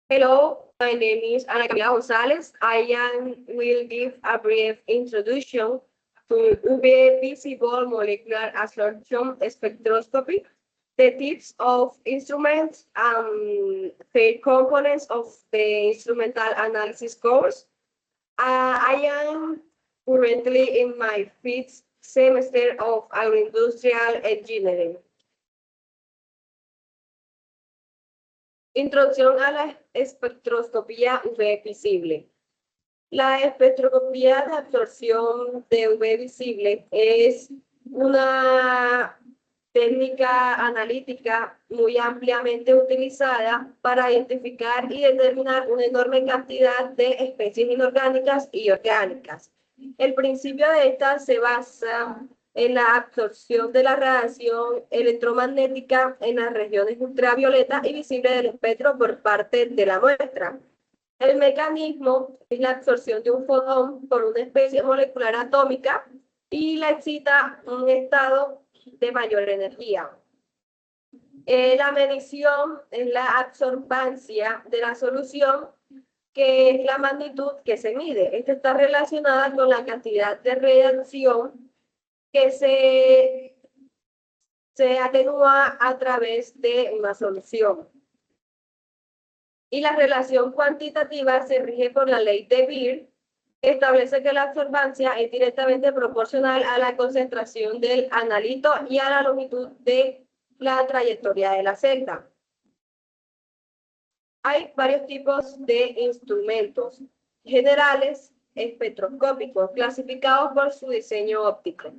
Hello, my name is Ana Camila Gonzalez. Will give a brief introduction to UV visible molecular absorption spectroscopy, the types of instruments and the components of the instrumental analysis course. I am currently in my fifth semester of agroindustrial engineering. Introducción a la espectroscopía UV visible. La espectroscopía de absorción de UV visible es una técnica analítica muy ampliamente utilizada para identificar y determinar una enorme cantidad de especies inorgánicas y orgánicas. El principio de esta se basa en la absorción de la radiación electromagnética en las regiones ultravioleta y visible del espectro por parte de la muestra. El mecanismo es la absorción de un fotón por una especie molecular atómica y la excita un estado de mayor energía. La medición es la absorbancia de la solución, que es la magnitud que se mide. Esta está relacionada con la cantidad de radiación que se atenúa a través de una solución. Y la relación cuantitativa se rige por la ley de Beer, que establece que la absorbancia es directamente proporcional a la concentración del analito y a la longitud de la trayectoria de la celda. Hay varios tipos de instrumentos generales espectroscópicos clasificados por su diseño óptico.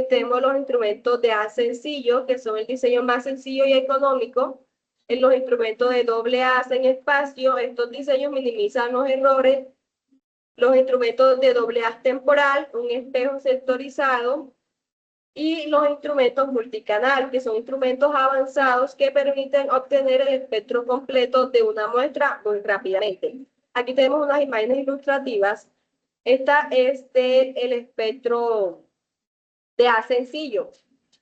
Tenemos los instrumentos de haz sencillo, que son el diseño más sencillo y económico. En los instrumentos de doble haz en espacio, estos diseños minimizan los errores. Los instrumentos de doble haz temporal, un espejo sectorizado, y los instrumentos multicanal, que son instrumentos avanzados que permiten obtener el espectro completo de una muestra muy rápidamente. Aquí tenemos unas imágenes ilustrativas. Esta es del espectro de haz sencillo.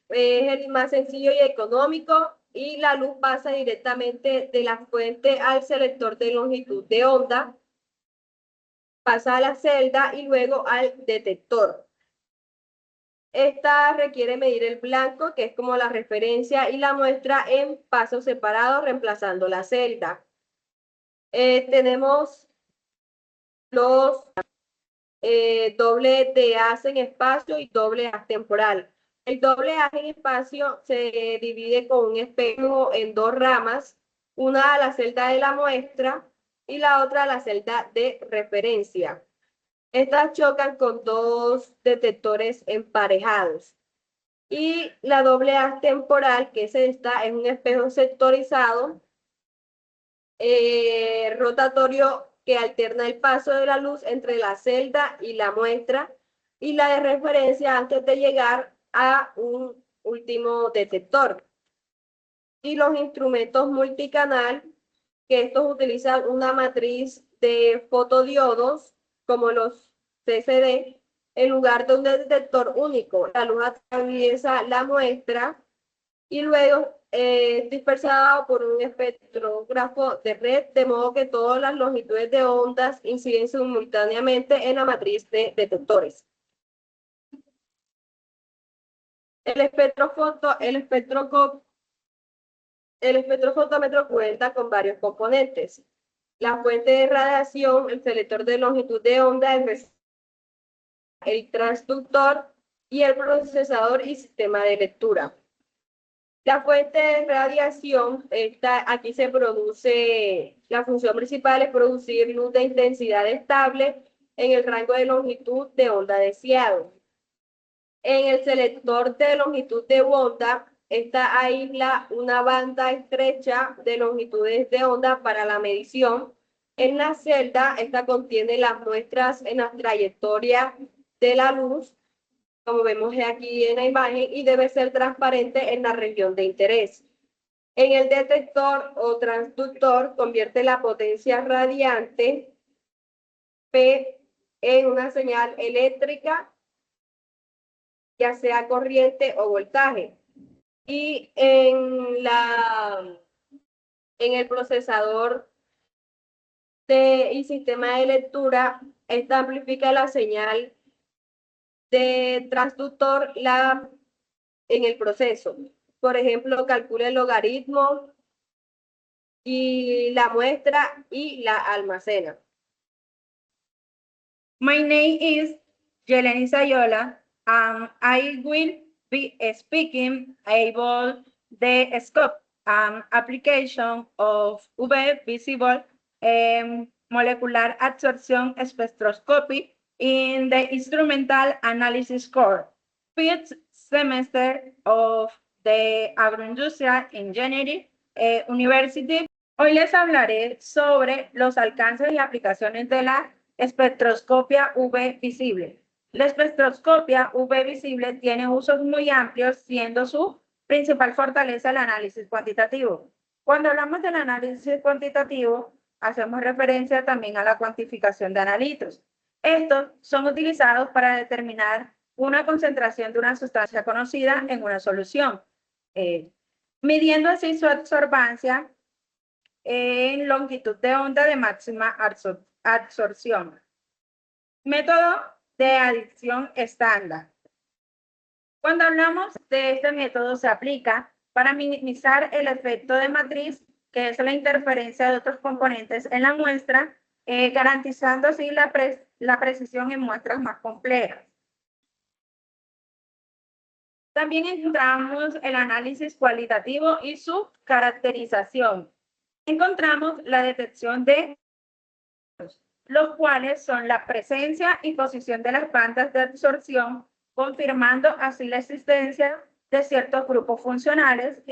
Es el más sencillo y económico, y la luz pasa directamente de la fuente al selector de longitud de onda, pasa a la celda y luego al detector. Esta requiere medir el blanco, que es como la referencia, y la muestra en pasos separados, reemplazando la celda. Tenemos los doble de haz en espacio y doble haz temporal. El doble haz en espacio se divide con un espejo en dos ramas, una a la celda de la muestra y la otra a la celda de referencia. Estas chocan con dos detectores emparejados. Y la doble haz temporal, que es esta, es un espejo sectorizado, rotatorio, que alterna el paso de la luz entre la celda y la muestra, y la de referencia antes de llegar a un último detector. Y los instrumentos multicanal, que estos utilizan una matriz de fotodiodos, como los CCD, en lugar de un detector único. La luz atraviesa la muestra y luego dispersada por un espectrógrafo de red, de modo que todas las longitudes de ondas inciden simultáneamente en la matriz de detectores. El espectrofotómetro cuenta con varios componentes: la fuente de radiación, el selector de longitud de onda, el transductor y el procesador y sistema de lectura. La fuente de radiación, aquí se produce, la función principal es producir luz de intensidad estable en el rango de longitud de onda deseado. En el selector de longitud de onda, esta aísla una banda estrecha de longitudes de onda para la medición. En la celda, esta contiene las muestras en la trayectoria de la luz, como vemos aquí en la imagen, y debe ser transparente en la región de interés. En el detector o transductor, convierte la potencia radiante P en una señal eléctrica, ya sea corriente o voltaje. Y en el procesador y sistema de lectura, esta amplifica la señal de transductor en el proceso. Por ejemplo, calcula el logaritmo y la muestra y la almacena. My name is Yeleni Sayola, and I will be speaking about the scope and application of UV visible molecular absorption spectroscopy in the instrumental analysis course, fifth semester of the Agroindustrial Engineering University. Hoy les hablaré sobre los alcances y aplicaciones de la espectroscopia UV visible. La espectroscopia UV visible tiene usos muy amplios, siendo su principal fortaleza el análisis cuantitativo. Cuando hablamos del análisis cuantitativo, hacemos referencia también a la cuantificación de analitos. Estos son utilizados para determinar una concentración de una sustancia conocida en una solución, midiendo así su absorbancia en longitud de onda de máxima absorción. Método de adición estándar. Cuando hablamos de este método, se aplica para minimizar el efecto de matriz, que es la interferencia de otros componentes en la muestra, garantizando así la precisión en muestras más complejas. También encontramos el análisis cualitativo y su caracterización. Encontramos la detección de los cuales son la presencia y posición de las bandas de absorción, confirmando así la existencia de ciertos grupos funcionales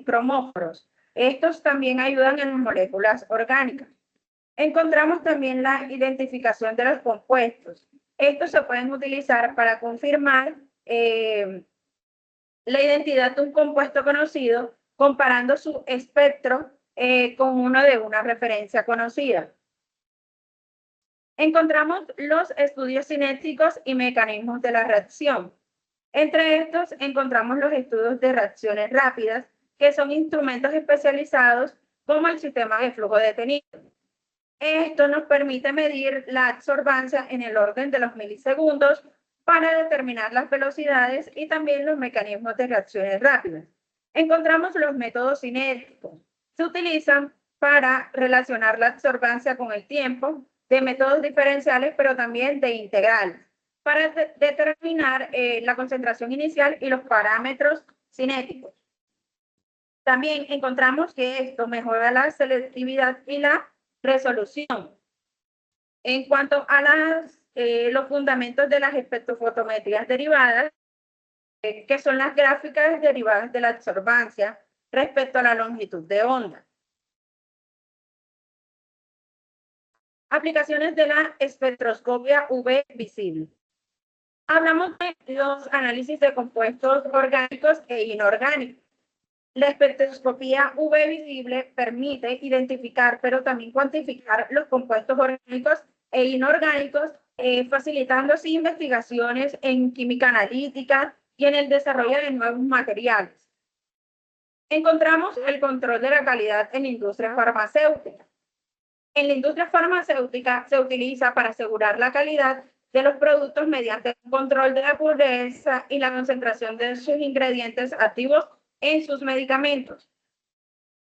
cromóforos. Estos también ayudan en las moléculas orgánicas. Encontramos también la identificación de los compuestos. Estos se pueden utilizar para confirmar la identidad de un compuesto conocido, comparando su espectro con uno de una referencia conocida. Encontramos los estudios cinéticos y mecanismos de la reacción. Entre estos encontramos los estudios de reacciones rápidas, que son instrumentos especializados como el sistema de flujo detenido. Esto nos permite medir la absorbancia en el orden de los milisegundos para determinar las velocidades y también los mecanismos de reacciones rápidas. Encontramos los métodos cinéticos. Se utilizan para relacionar la absorbancia con el tiempo, de métodos diferenciales, pero también de integrales, para determinar la concentración inicial y los parámetros cinéticos. También encontramos que esto mejora la selectividad y la resolución. En cuanto a los fundamentos de las espectrofotometrías derivadas, que son las gráficas derivadas de la absorbancia respecto a la longitud de onda. Aplicaciones de la espectroscopia UV visible. Hablamos de los análisis de compuestos orgánicos e inorgánicos. La espectroscopía UV visible permite identificar, pero también cuantificar los compuestos orgánicos e inorgánicos, facilitando así investigaciones en química analítica y en el desarrollo de nuevos materiales. Encontramos el control de la calidad en la industria farmacéutica. En la industria farmacéutica se utiliza para asegurar la calidad de los productos mediante el control de la pureza y la concentración de sus ingredientes activos en sus medicamentos.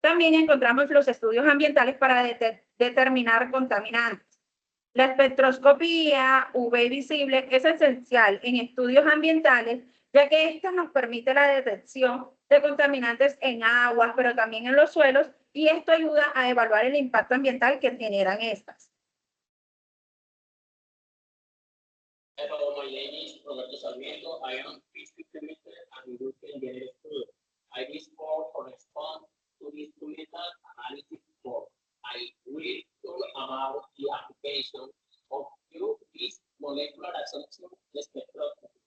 También encontramos los estudios ambientales para determinar contaminantes. La espectroscopía UV visible es esencial en estudios ambientales, ya que esta nos permite la detección de contaminantes en aguas, pero también en los suelos, y esto ayuda a evaluar el impacto ambiental que generan estas. Hello, my name is Roberto Sarmiento. I am physics semester and industrial engineering student. I wish for respond to this instrumental analysis course. I will talk about the application of this molecular absorption spectroscopy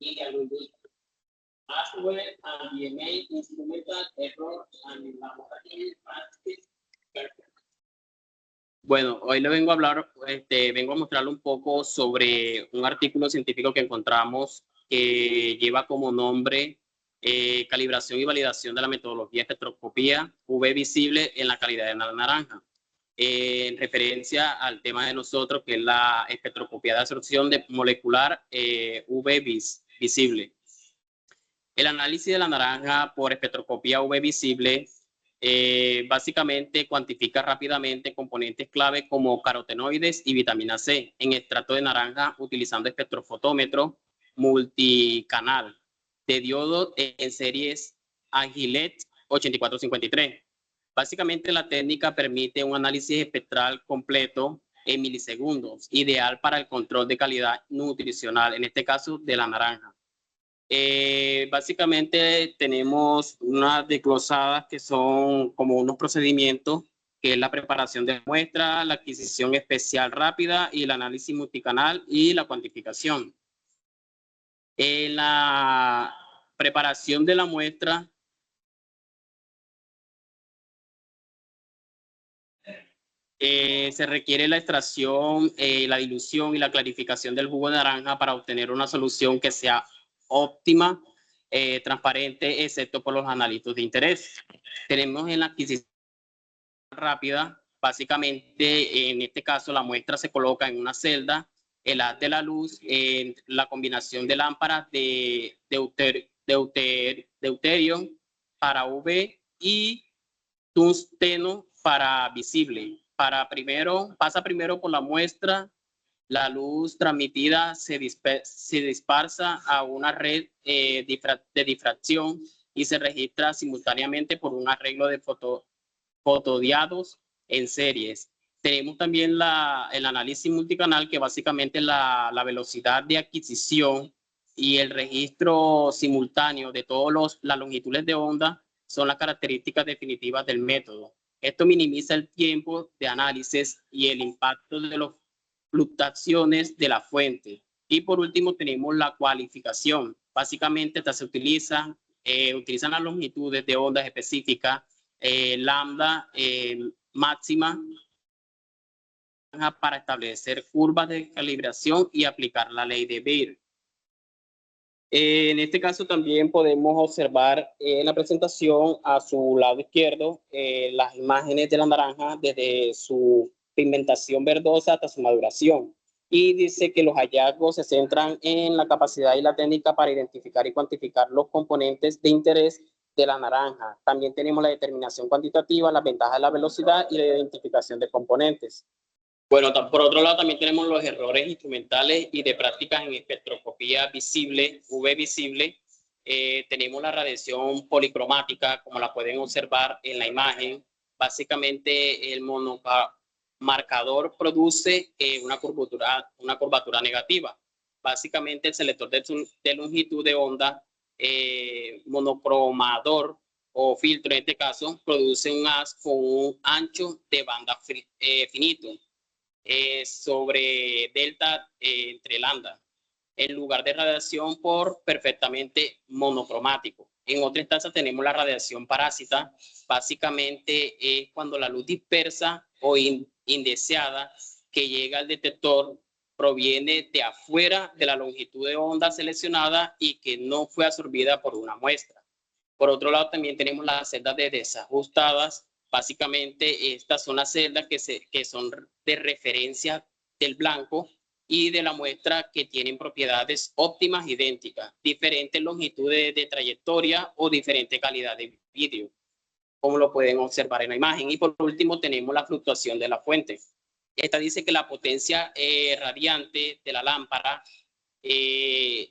in the agriculture, as well as the main instrumental error and laboratory practice. Bueno, hoy le vengo a hablar, vengo a mostrarle un poco sobre un artículo científico que encontramos que lleva como nombre calibración y validación de la metodología de espectroscopía UV visible en la calidad de la naranja. en referencia al tema de nosotros, que es la espectroscopía de absorción de molecular UV visible. El análisis de la naranja por espectroscopía UV visible básicamente cuantifica rápidamente componentes clave como carotenoides y vitamina C en extracto de naranja utilizando espectrofotómetro multicanal de diodo en series Agilent 8453. Básicamente la técnica permite un análisis espectral completo en milisegundos, ideal para el control de calidad nutricional, en este caso de la naranja. Básicamente tenemos unas desglosadas que son como unos procedimientos, que es la preparación de muestra, la adquisición especial rápida y el análisis multicanal y la cuantificación. En la preparación de la muestra, se requiere la extracción, la dilución y la clarificación del jugo de naranja para obtener una solución que sea óptima, transparente, excepto por los analitos de interés. Tenemos en la adquisición rápida, básicamente en este caso la muestra se coloca en una celda, el haz de la luz, la combinación de lámparas de deuterio para UV y tungsteno para visible. Pasa primero por la muestra, la luz transmitida se dispersa a una red de difracción y se registra simultáneamente por un arreglo de fotodiodos en series. Tenemos también el análisis multicanal, que básicamente la velocidad de adquisición y el registro simultáneo de todas las longitudes de onda son las características definitivas del método. Esto minimiza el tiempo de análisis y el impacto de las fluctuaciones de la fuente. Y por último tenemos la cualificación. Básicamente se utilizan las longitudes de ondas específicas, lambda máxima, para establecer curvas de calibración y aplicar la ley de Beer. En este caso también podemos observar en la presentación a su lado izquierdo las imágenes de la naranja desde su pigmentación verdosa hasta su maduración. Y dice que los hallazgos se centran en la capacidad y la técnica para identificar y cuantificar los componentes de interés de la naranja. También tenemos la determinación cuantitativa, las ventajas de la velocidad y la identificación de componentes. Bueno, por otro lado también tenemos los errores instrumentales y de prácticas en espectroscopía visible, UV visible. Tenemos la radiación policromática, como la pueden observar en la imagen. Básicamente el monomarcador produce una curvatura negativa. Básicamente el selector de longitud de onda, monocromador o filtro en este caso, produce un haz con un ancho de banda finito. Sobre delta entre lambda, en lugar de radiación por perfectamente monocromático. En otra instancia tenemos la radiación parásita. Básicamente es cuando la luz dispersa o indeseada que llega al detector proviene de afuera de la longitud de onda seleccionada y que no fue absorbida por una muestra. Por otro lado, también tenemos las celdas desajustadas. Básicamente, estas son las celdas que son de referencia del blanco y de la muestra, que tienen propiedades óptimas idénticas, diferentes longitudes de trayectoria o diferente calidad de vídeo, como lo pueden observar en la imagen. Y por último, tenemos la fluctuación de la fuente. Esta dice que la potencia radiante de la lámpara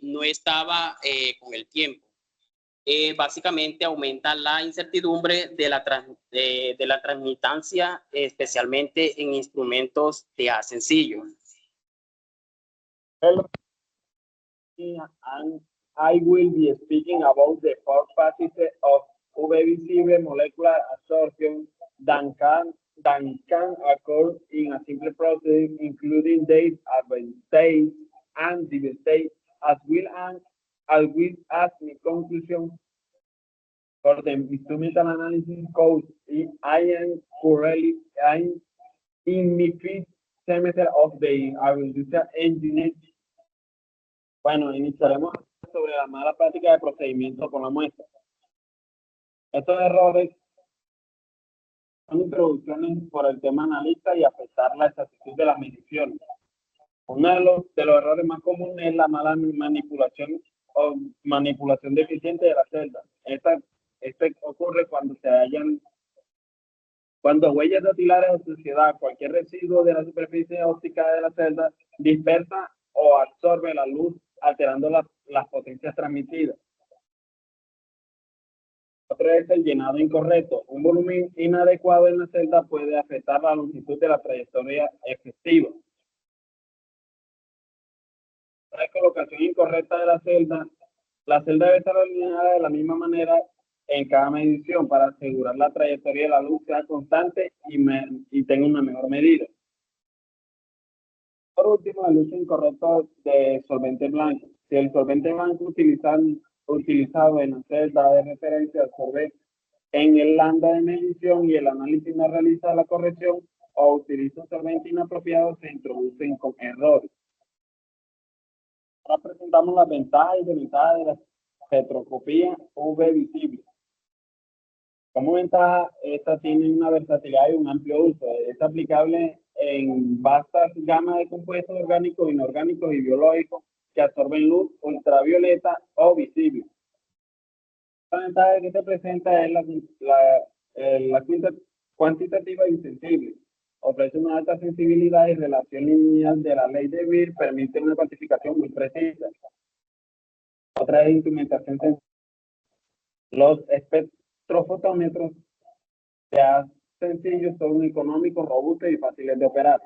no estaba con el tiempo. Básicamente aumenta la incertidumbre de la transmitancia, especialmente en instrumentos de haz sencillo. Hello, and I will be speaking about the four phases of UV visible molecular absorption that can occur in a simple process, including their advantage and disadvantage, as well as the conclusion for the instrumental analysis course. I am currently in my fifth semester of the agricultural engineering. Bueno, iniciaremos sobre la mala práctica de procedimiento con la muestra. Estos errores Son introducciones por el tema analista y afectar la exactitud de las mediciones. Uno de los errores más comunes es la mala manipulación o manipulación deficiente de la celda. Este ocurre cuando huellas dactilares o suciedad, cualquier residuo de la superficie óptica de la celda dispersa o absorbe la luz, alterando las potencias transmitidas. Otro es el llenado incorrecto. Un volumen inadecuado en la celda puede afectar la longitud de la trayectoria efectiva. La colocación incorrecta de la celda debe estar alineada de la misma manera en cada medición para asegurar la trayectoria de la luz sea constante y tenga una mejor medida. Por último, el uso incorrecto de solvente blanco. Si el solvente blanco utilizado en la celda de referencia absorbe en el lambda de medición y el análisis no realiza la corrección o utiliza un solvente inapropiado, se introducen con errores. Ahora presentamos las ventajas y desventajas de la spectroscopía UV visible. Como ventaja, esta tiene una versatilidad y un amplio uso. Es aplicable en vastas gamas de compuestos orgánicos, inorgánicos y biológicos que absorben luz ultravioleta o visible. La ventaja que se presenta es la cuantitativa y sensible. Ofrece una alta sensibilidad y relación lineal de la ley de Beer, permite una cuantificación muy precisa. Otra es instrumentación sensible. Los espectrofotómetros sencillos, son económicos, robustos y fáciles de operar.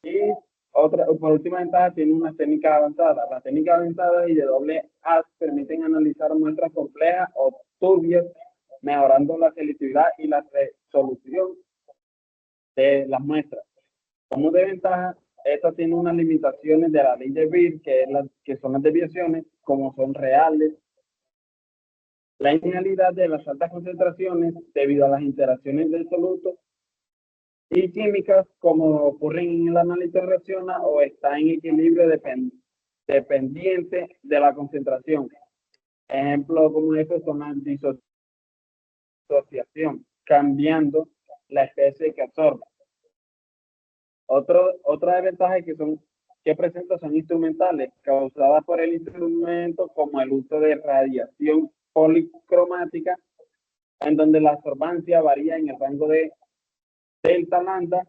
Y por última ventaja, tiene una técnica avanzada. Las técnicas avanzadas y de doble haz permiten analizar muestras complejas o turbias, mejorando la selectividad y la resolución de las muestras. Como desventaja, esta tiene unas limitaciones de la ley de Beer, que son las desviaciones, como son reales. La inicialidad de las altas concentraciones debido a las interacciones del soluto y químicas, como ocurren en el análisis reacciona o está en equilibrio dependiente de la concentración. Ejemplo como eso son las disociación, cambiando la especie que absorbe. Otra desventaja que presenta son instrumentales, causadas por el instrumento, como el uso de radiación policromática, en donde la absorbancia varía en el rango de delta lambda,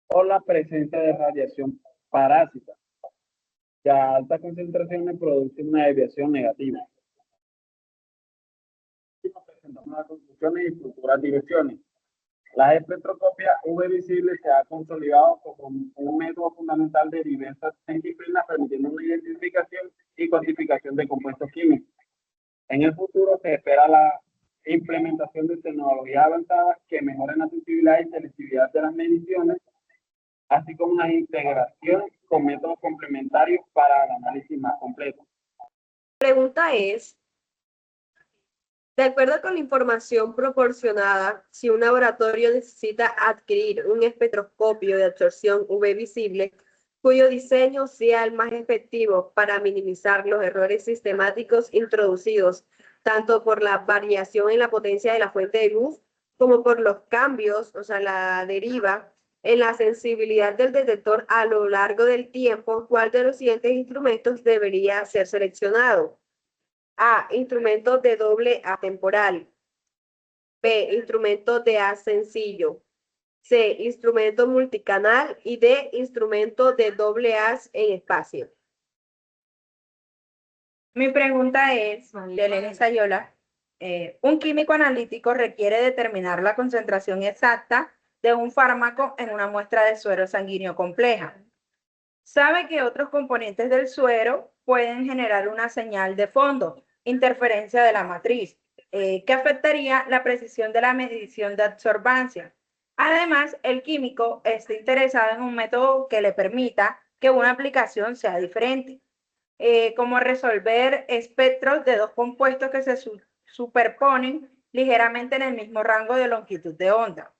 o la presencia de radiación parásita. Ya a altas concentraciones produce una desviación negativa. Presentamos las conclusiones y futuras direcciones. La espectroscopia UV visible se ha consolidado como un método fundamental de diversas disciplinas, permitiendo una identificación y cuantificación de compuestos químicos. En el futuro se espera la implementación de tecnologías avanzadas que mejoren la sensibilidad y selectividad de las mediciones, así como una integración con métodos complementarios para el análisis más completo. La pregunta es, de acuerdo con la información proporcionada, si un laboratorio necesita adquirir un espectroscopio de absorción UV visible, cuyo diseño sea el más efectivo para minimizar los errores sistemáticos introducidos, tanto por la variación en la potencia de la fuente de luz, como por los cambios, o sea, la deriva, en la sensibilidad del detector a lo largo del tiempo, ¿cuál de los siguientes instrumentos debería ser seleccionado? A. Instrumento de doble haz temporal. B. Instrumento de haz sencillo. C. Instrumento multicanal. Y D. Instrumento de doble haz en espacio. Mi pregunta es, de Elena Sayola, un químico analítico requiere determinar la concentración exacta de un fármaco en una muestra de suero sanguíneo compleja. Sabe que otros componentes del suero pueden generar una señal de fondo, interferencia de la matriz, que afectaría la precisión de la medición de absorbancia. Además, el químico está interesado en un método que le permita que una aplicación sea diferente, como resolver espectros de dos compuestos que se superponen ligeramente en el mismo rango de longitud de onda.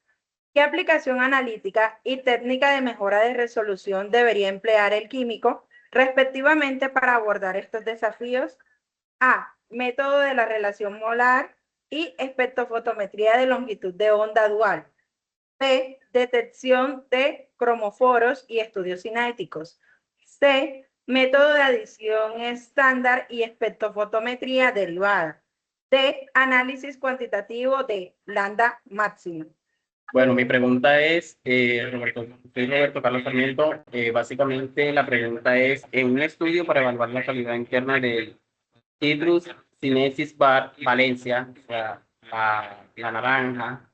¿Qué aplicación analítica y técnica de mejora de resolución debería emplear el químico, respectivamente, para abordar estos desafíos? A. Método de la relación molar y espectrofotometría de longitud de onda dual. B, detección de cromoforos y estudios cinéticos. C, método de adición estándar y espectrofotometría derivada. D, análisis cuantitativo de lambda máximo. Bueno, mi pregunta es, soy Roberto Carlos Sarmiento. Básicamente la pregunta es, en un estudio para evaluar la calidad interna del Citrus sinensis bar Valencia, o sea, la naranja,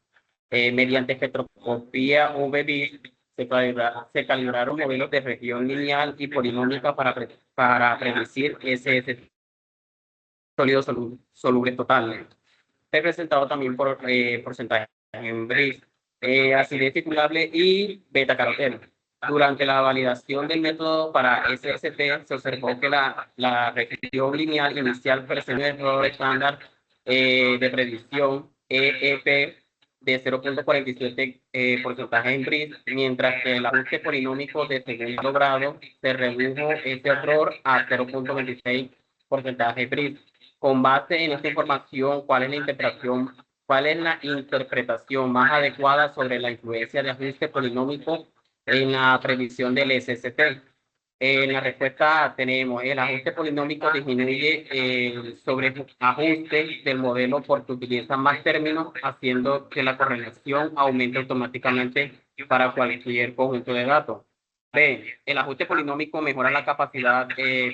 mediante espectroscopía UV-Vis, se calibraron modelos de región lineal y polinómica para predecir SS sólidos solubles totales, representado también por porcentaje en BRIS, acidez circulable y beta-caroteno. Durante la validación del método para SST, se observó que la región lineal inicial presenta un error estándar de predicción EEP de 0.47 porcentaje en BRIS, mientras que el ajuste polinómico de segundo grado se redujo ese error a 0.26 porcentaje BRIS. Con base en esta información, ¿cuál es la interpretación más adecuada sobre la influencia de ajuste polinómico en la predicción del SST? En la respuesta A tenemos el ajuste polinómico disminuye el sobreajuste del modelo porque utiliza más términos, haciendo que la correlación aumente automáticamente para cualquier conjunto de datos. B, el ajuste polinómico mejora la capacidad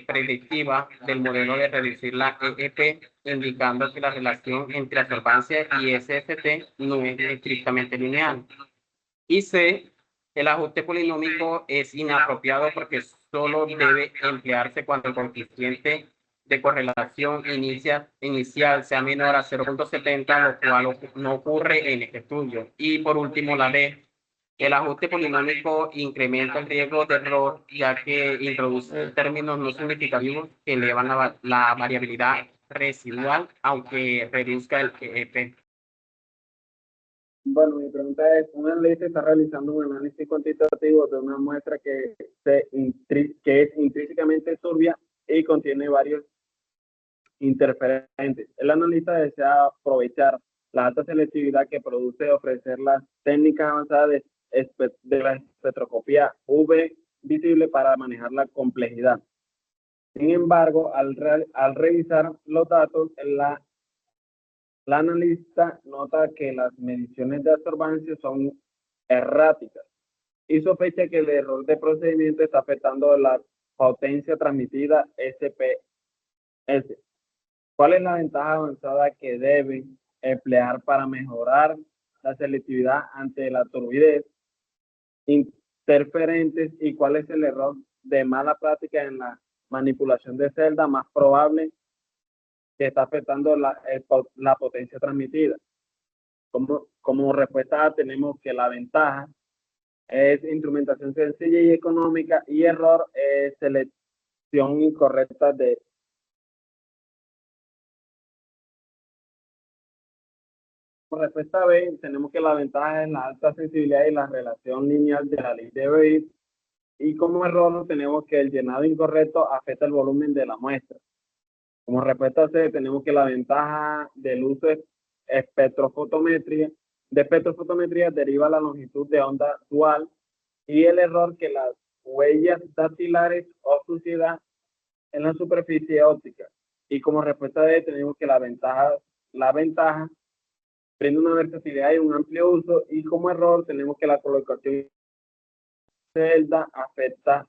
predictiva del modelo de reducir la EEP, indicando que la relación entre absorbancia y SST no es estrictamente lineal. Y C, el ajuste polinómico es inapropiado porque solo debe emplearse cuando el coeficiente de correlación inicial sea menor a 0.70, lo cual no ocurre en este estudio. Y por último, la D, el ajuste polinómico incrementa el riesgo de error, ya que introduce términos no significativos que elevan la variabilidad residual, aunque reduzca el EEP. Bueno, mi pregunta es, un analista está realizando un análisis cuantitativo de una muestra que es intrínsecamente turbia y contiene varios interferentes. El analista desea aprovechar la alta selectividad que produce ofrecer las técnicas avanzadas de la espectroscopía UV visible para manejar la complejidad. Sin embargo, al revisar los datos, la analista nota que las mediciones de absorbancia son erráticas y sospecha que el error de procedimiento está afectando la potencia transmitida SPS. ¿Cuál es la ventaja avanzada que debe emplear para mejorar la selectividad ante la turbidez, interferentes, y cuál es el error de mala práctica en la manipulación de celdas más probable que está afectando la potencia transmitida? Como respuesta A tenemos que la ventaja es instrumentación sencilla y económica, y error es selección incorrecta de. Como respuesta B, tenemos que la ventaja es la alta sensibilidad y la relación lineal de la ley de Bayes. Y como error tenemos que el llenado incorrecto afecta el volumen de la muestra. Como respuesta C, tenemos que la ventaja del uso de espectrofotometría deriva la longitud de onda dual, y el error que las huellas dactilares o suciedad en la superficie óptica. Y como respuesta D, tenemos que la ventaja brinda una versatilidad y un amplio uso, y como error tenemos que la colocación de celda afecta